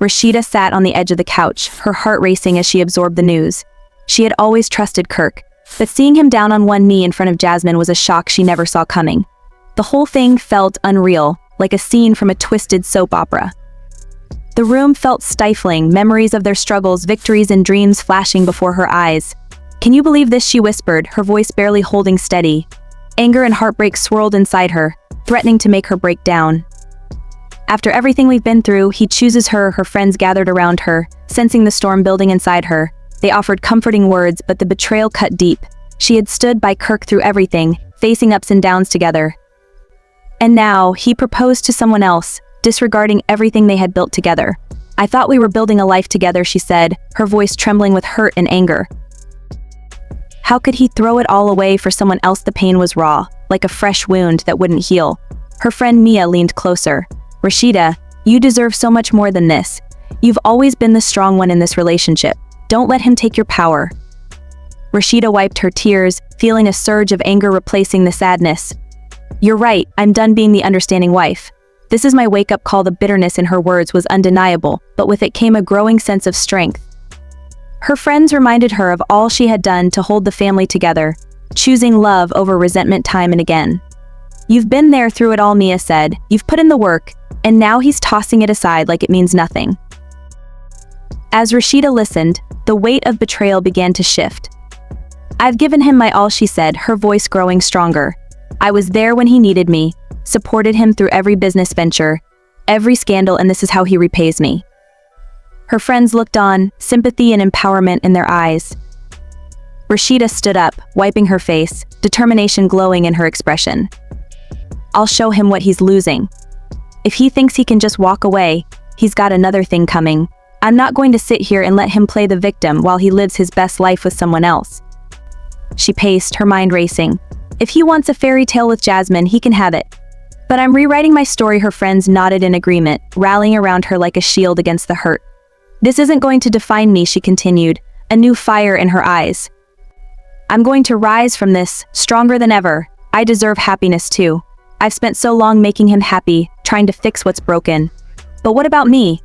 Rasheeda sat on the edge of the couch, her heart racing as she absorbed the news. She had always trusted Kirk, but seeing him down on one knee in front of Jasmine was a shock she never saw coming. The whole thing felt unreal, like a scene from a twisted soap opera. The room felt stifling, memories of their struggles, victories, and dreams flashing before her eyes. "Can you believe this?" she whispered, her voice barely holding steady. Anger and heartbreak swirled inside her, threatening to make her break down. After everything we've been through, he chooses her. Her friends gathered around her, sensing the storm building inside her. They offered comforting words, but the betrayal cut deep. She had stood by Kirk through everything, facing ups and downs together. And now, he proposed to someone else, disregarding everything they had built together. "I thought we were building a life together," she said, her voice trembling with hurt and anger. How could he throw it all away for someone else? The pain was raw, like a fresh wound that wouldn't heal. Her friend Mia leaned closer. "Rasheeda, you deserve so much more than this. You've always been the strong one in this relationship. Don't let him take your power." Rasheeda wiped her tears, feeling a surge of anger replacing the sadness. "You're right, I'm done being the understanding wife. This is my wake-up call." The bitterness in her words was undeniable, but with it came a growing sense of strength. Her friends reminded her of all she had done to hold the family together, choosing love over resentment time and again. "You've been there through it all," Mia said. "You've put in the work, and now he's tossing it aside like it means nothing." As Rasheeda listened, the weight of betrayal began to shift. "I've given him my all," she said, her voice growing stronger. "I was there when he needed me, supported him through every business venture, every scandal, and this is how he repays me." Her friends looked on, sympathy and empowerment in their eyes. Rasheeda stood up, wiping her face, determination glowing in her expression. "I'll show him what he's losing. If he thinks he can just walk away, he's got another thing coming. I'm not going to sit here and let him play the victim while he lives his best life with someone else." She paced, her mind racing. "If he wants a fairy tale with Jasmine, he can have it. But I'm rewriting my story." Her friends nodded in agreement, rallying around her like a shield against the hurt. "This isn't going to define me," she continued, a new fire in her eyes. "I'm going to rise from this, stronger than ever. I deserve happiness too. I've spent so long making him happy, trying to fix what's broken. But what about me?"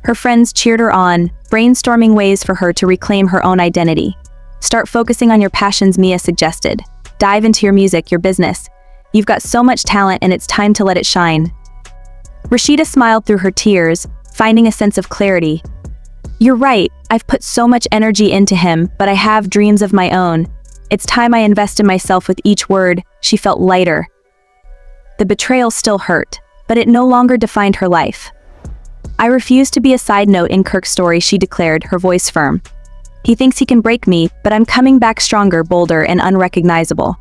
Her friends cheered her on, brainstorming ways for her to reclaim her own identity. "Start focusing on your passions," Mia suggested. "Dive into your music, your business. You've got so much talent and it's time to let it shine." Rasheeda smiled through her tears, finding a sense of clarity. "You're right, I've put so much energy into him, but I have dreams of my own. It's time I invest in myself." With each word, she felt lighter. The betrayal still hurt, but it no longer defined her life. "I refuse to be a side note in Kirk's story," she declared, her voice firm. "He thinks he can break me, but I'm coming back stronger, bolder, and unrecognizable."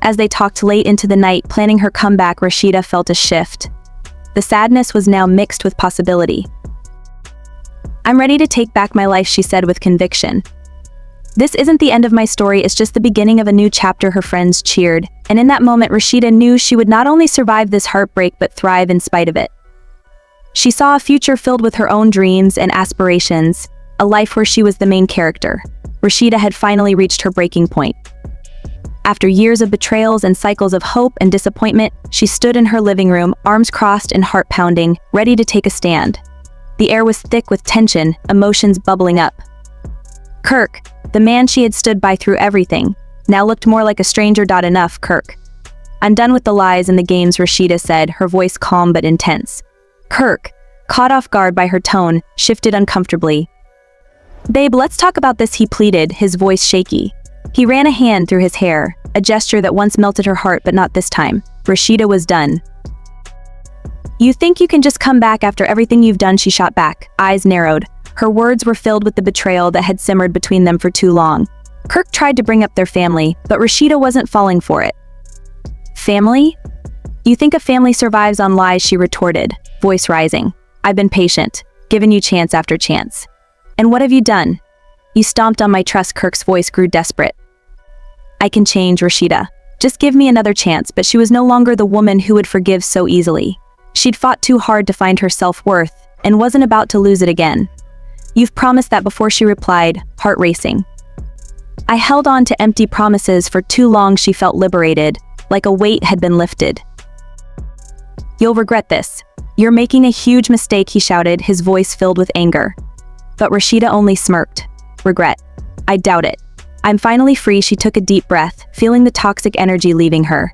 As they talked late into the night, planning her comeback, Rasheeda felt a shift. The sadness was now mixed with possibility. "I'm ready to take back my life," she said with conviction. "This isn't the end of my story, it's just the beginning of a new chapter." Her friends cheered, and in that moment Rasheeda knew she would not only survive this heartbreak but thrive in spite of it. She saw a future filled with her own dreams and aspirations, a life where she was the main character. Rasheeda had finally reached her breaking point. After years of betrayals and cycles of hope and disappointment, she stood in her living room, arms crossed and heart pounding, ready to take a stand. The air was thick with tension, emotions bubbling up. Kirk, the man she had stood by through everything, now looked more like a stranger. "Enough, Kirk. I'm done with the lies and the games," Rasheeda said, her voice calm but intense. Kirk, caught off guard by her tone, shifted uncomfortably. "Babe, let's talk about this," he pleaded, his voice shaky. He ran a hand through his hair, a gesture that once melted her heart, but not this time. Rasheeda was done. "You think you can just come back after everything you've done?" she shot back, eyes narrowed. Her words were filled with the betrayal that had simmered between them for too long. Kirk tried to bring up their family, but Rasheeda wasn't falling for it. "Family? You think a family survives on lies?" she retorted, voice rising. "I've been patient, given you chance after chance. And what have you done? You stomped on my trust." Kirk's voice grew desperate. "I can change, Rasheeda. Just give me another chance." But she was no longer the woman who would forgive so easily. She'd fought too hard to find her self-worth, and wasn't about to lose it again. "You've promised that before," she replied, heart racing. "I held on to empty promises for too long." She felt liberated, like a weight had been lifted. "You'll regret this. You're making a huge mistake," he shouted, his voice filled with anger. But Rasheeda only smirked. "Regret? I doubt it. I'm finally free." She took a deep breath, feeling the toxic energy leaving her.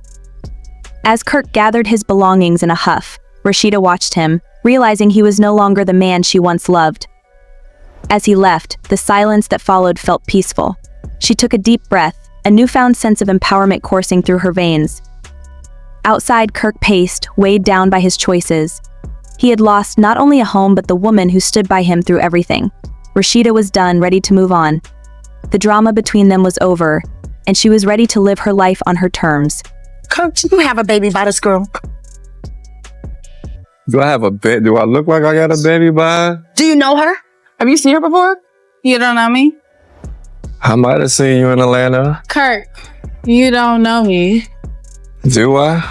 As Kirk gathered his belongings in a huff, Rasheeda watched him, realizing he was no longer the man she once loved. As he left, the silence that followed felt peaceful. She took a deep breath, a newfound sense of empowerment coursing through her veins. Outside, Kirk paced, weighed down by his choices. He had lost not only a home but the woman who stood by him through everything. Rasheeda was done, ready to move on. The drama between them was over, and she was ready to live her life on her terms. Kirk, do you have a baby by this girl? Do I have a baby? Do I look like I got a baby by? Do you know her? Have you seen her before? You don't know me? I might have seen you in Atlanta. Kurt, you don't know me. Do I?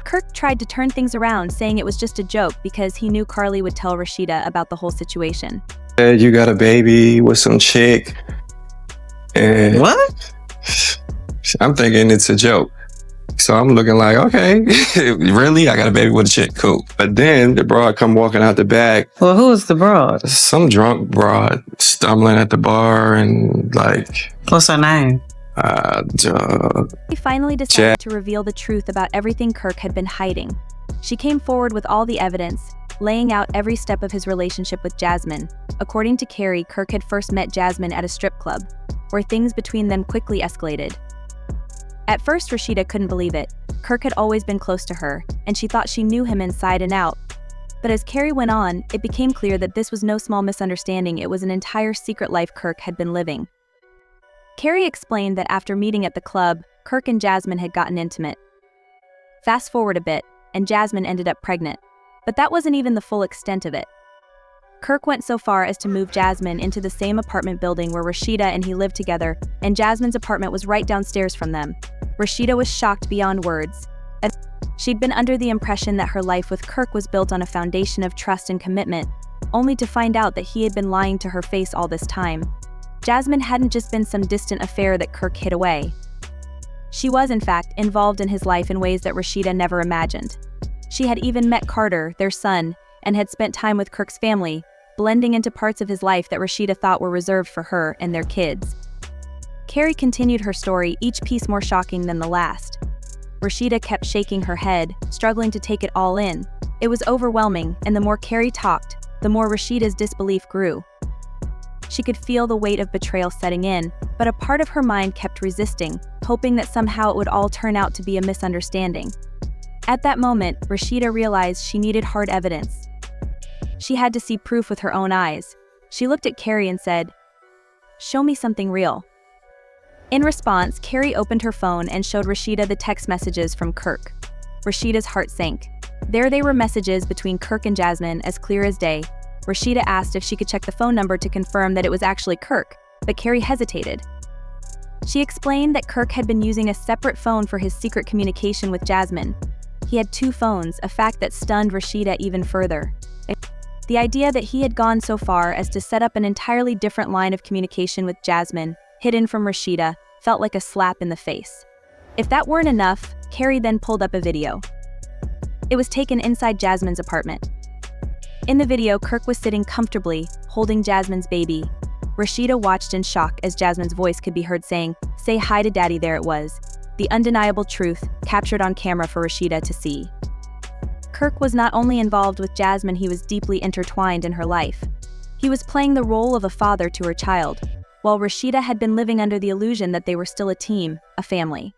Kirk tried to turn things around, saying it was just a joke because he knew Carly would tell Rasheeda about the whole situation. Said you got a baby with some chick. And What? I'm thinking it's a joke. So I'm looking like, okay, really? I got a baby with a chick, cool. But then the broad come walking out the back. Well, who is the broad? Some drunk broad stumbling at the bar and like... What's her name? He finally decided to reveal the truth about everything Kirk had been hiding. She came forward with all the evidence, laying out every step of his relationship with Jasmine. According to Carrie, Kirk had first met Jasmine at a strip club, where things between them quickly escalated. At first, Rasheeda couldn't believe it. Kirk had always been close to her, and she thought she knew him inside and out. But as Carrie went on, it became clear that this was no small misunderstanding. It was an entire secret life Kirk had been living. Carrie explained that after meeting at the club, Kirk and Jasmine had gotten intimate. Fast forward a bit, and Jasmine ended up pregnant. But that wasn't even the full extent of it. Kirk went so far as to move Jasmine into the same apartment building where Rasheeda and he lived together, and Jasmine's apartment was right downstairs from them. Rasheeda was shocked beyond words. She'd been under the impression that her life with Kirk was built on a foundation of trust and commitment, only to find out that he had been lying to her face all this time. Jasmine hadn't just been some distant affair that Kirk hid away. She was, in fact, involved in his life in ways that Rasheeda never imagined. She had even met Carter, their son, and had spent time with Kirk's family, blending into parts of his life that Rasheeda thought were reserved for her and their kids. Carrie continued her story, each piece more shocking than the last. Rasheeda kept shaking her head, struggling to take it all in. It was overwhelming, and the more Carrie talked, the more Rasheeda's disbelief grew. She could feel the weight of betrayal setting in, but a part of her mind kept resisting, hoping that somehow it would all turn out to be a misunderstanding. At that moment, Rasheeda realized she needed hard evidence. She had to see proof with her own eyes. She looked at Carrie and said, "Show me something real." In response, Carrie opened her phone and showed Rasheeda the text messages from Kirk. Rasheeda's heart sank. There they were, messages between Kirk and Jasmine, as clear as day. Rasheeda asked if she could check the phone number to confirm that it was actually Kirk, but Carrie hesitated. She explained that Kirk had been using a separate phone for his secret communication with Jasmine. He had two phones, a fact that stunned Rasheeda even further. The idea that he had gone so far as to set up an entirely different line of communication with Jasmine, hidden from Rasheeda, felt like a slap in the face. If that weren't enough, Carrie then pulled up a video. It was taken inside Jasmine's apartment. In the video, Kirk was sitting comfortably, holding Jasmine's baby. Rasheeda watched in shock as Jasmine's voice could be heard saying, "Say hi to Daddy." There it was, the undeniable truth, captured on camera for Rasheeda to see. Kirk was not only involved with Jasmine, he was deeply intertwined in her life. He was playing the role of a father to her child, while Rasheeda had been living under the illusion that they were still a team, a family.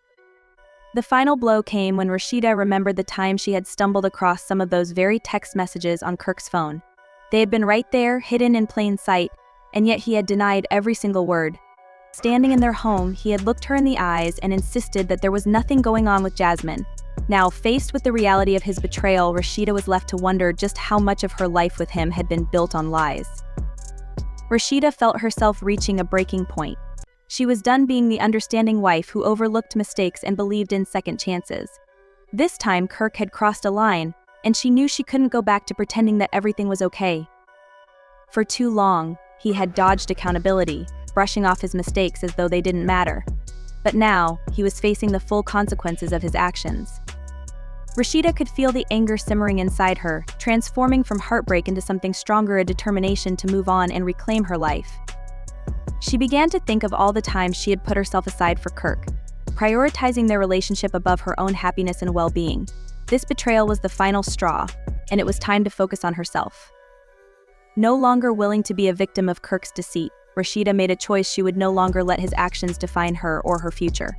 The final blow came when Rasheeda remembered the time she had stumbled across some of those very text messages on Kirk's phone. They had been right there, hidden in plain sight, and yet he had denied every single word. Standing in their home, he had looked her in the eyes and insisted that there was nothing going on with Jasmine. Now, faced with the reality of his betrayal, Rasheeda was left to wonder just how much of her life with him had been built on lies. Rasheeda felt herself reaching a breaking point. She was done being the understanding wife who overlooked mistakes and believed in second chances. This time, Kirk had crossed a line, and she knew she couldn't go back to pretending that everything was okay. For too long, he had dodged accountability, brushing off his mistakes as though they didn't matter. But now, he was facing the full consequences of his actions. Rasheeda could feel the anger simmering inside her, transforming from heartbreak into something stronger, a determination to move on and reclaim her life. She began to think of all the times she had put herself aside for Kirk, prioritizing their relationship above her own happiness and well-being. This betrayal was the final straw, and it was time to focus on herself. No longer willing to be a victim of Kirk's deceit, Rasheeda made a choice. She would no longer let his actions define her or her future.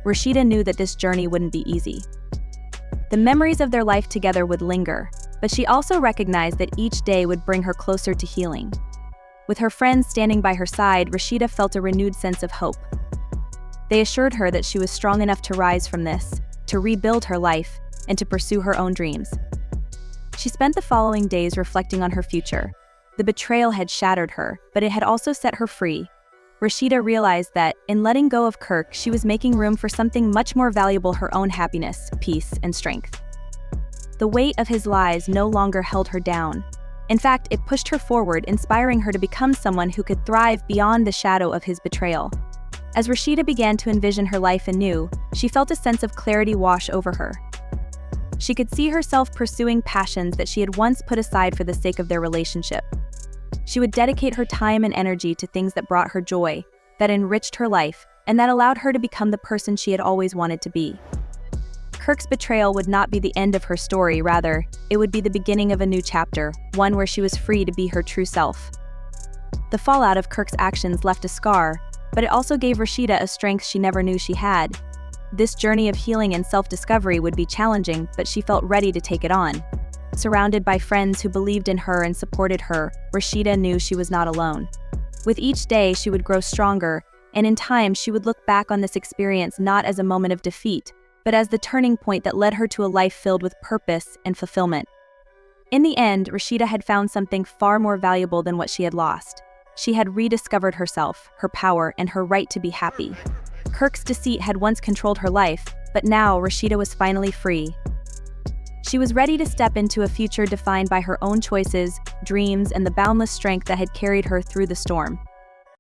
Rasheeda knew that this journey wouldn't be easy. The memories of their life together would linger, but she also recognized that each day would bring her closer to healing. With her friends standing by her side, Rasheeda felt a renewed sense of hope. They assured her that she was strong enough to rise from this, to rebuild her life, and to pursue her own dreams. She spent the following days reflecting on her future. The betrayal had shattered her, but it had also set her free. Rasheeda realized that, in letting go of Kirk, she was making room for something much more valuable: her own happiness, peace, and strength. The weight of his lies no longer held her down. In fact, it pushed her forward, inspiring her to become someone who could thrive beyond the shadow of his betrayal. As Rasheeda began to envision her life anew, she felt a sense of clarity wash over her. She could see herself pursuing passions that she had once put aside for the sake of their relationship. She would dedicate her time and energy to things that brought her joy, that enriched her life, and that allowed her to become the person she had always wanted to be. Kirk's betrayal would not be the end of her story, rather, it would be the beginning of a new chapter, one where she was free to be her true self. The fallout of Kirk's actions left a scar, but it also gave Rasheeda a strength she never knew she had. This journey of healing and self-discovery would be challenging, but she felt ready to take it on. Surrounded by friends who believed in her and supported her, Rasheeda knew she was not alone. With each day, she would grow stronger, and in time, she would look back on this experience not as a moment of defeat, but as the turning point that led her to a life filled with purpose and fulfillment. In the end, Rasheeda had found something far more valuable than what she had lost. She had rediscovered herself, her power, and her right to be happy. Kirk's deceit had once controlled her life, but now Rasheeda was finally free. She was ready to step into a future defined by her own choices, dreams, and the boundless strength that had carried her through the storm.